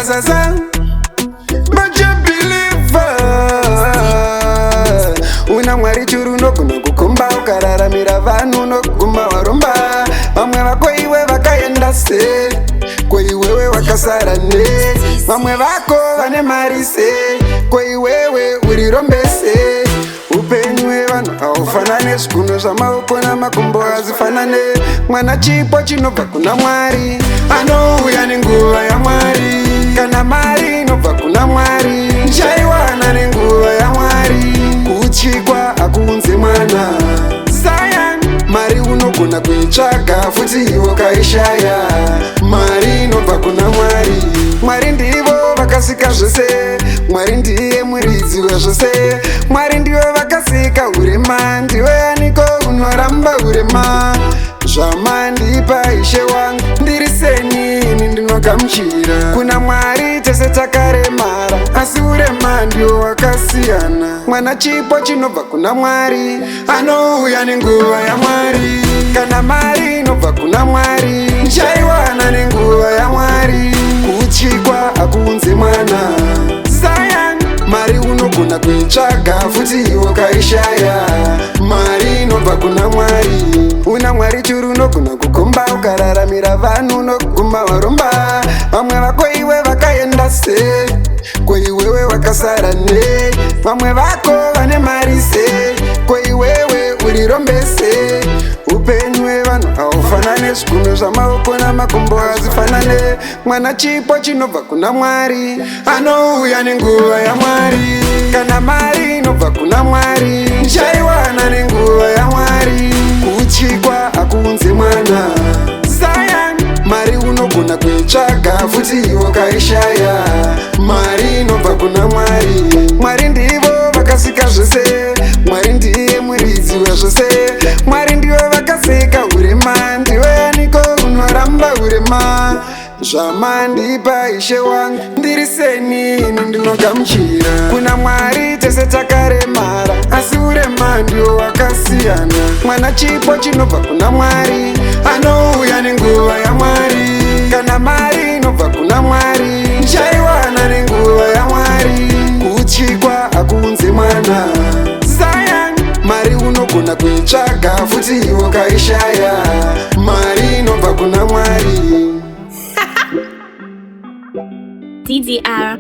sasa, but you believer. Una mwari churu nogona kukumba ukararamira vanhu noguma warumba. Vamwe vako iwe vakaenda se, ko iwewe wakasara ne. Vamwe vako vane mari se, ko iwewe uri rombese. Upenyu hwevanhu haufanane, zvigunwe zvamaoko namakumbo hazifanane. Mwana chipo chinobva kuna Mwari, anouya nenguva yaMwari. Kana mari inobva kuna Mwari, chaiwana nenguva yaMwari. Kuchikwa hakuunze mwana Zion, mari unogona kuitsvaga futi iwo kaishaya. Mari inobva kuna Mwari. Mwari ndivo vakasika zvose, Mwari ndiye muridzi wezvose. Mwari ndivo vakasika urema, ndiwe aniko unoramba urema. Zvamandipa Ishe wangu ndiri seni, ini ndinogamuchira. Kuna Mwari tese takaremara, asi urema ndio wakasiyana. Mwana chipo chinobva kuna Mwari, anouya nenguva yaMwari. Kana mari inobva kuna Mwari, chaiwana nenguva yaMwari. Kuchikwa hakuunze mwana Zion, mari unogona kuitsvaga futi iwo kaishaya. Mari inobva kuna Mwari. Una Mwari churu unogona kukomba ukararamira vanhu noguma warumba. Vamwe vako iwe vakaenda se, ko iwewe wakasara ne. Vamwe vako vane mari se, ko iwewe uri rombese. Upenyu hwevanhu haufanane, zvigunwe zvamaoko namakumbo hazifanane. Mwana chipo chinobva kuna Mwari, anouya nenguva yaMwari. Kana mari inobva kuna Mwari, chaiwana nenguva yaMwari. Kuchikwa hakuunze mwana Zion, mari unogona kuitsvaga futi iwo kaishaya. Mari inobva kuna Mwari. Mwari ndivo vakasika zvose, Mwari ndiye muridzi wezvose. Mwari ndivo vakasika urema, ndiwe aniko unoramba urema. Zvamandipa Ishe wangu ndiri seni, ini ndinogamuchira. Kuna Mwari tese takaremara, asi urema ndio wakasiyana. Mwana chipo chinobva kuna Mwari, anouya nenguva yaMwari. Kana mari inobva kuna Mwari, chaiwana nenguva yaMwari. Kuchikwa hakuunze mwana Zion, mari unogona kuitsvaga futi iwo kaishaya. Mari inobva kuna Mwari. DDR.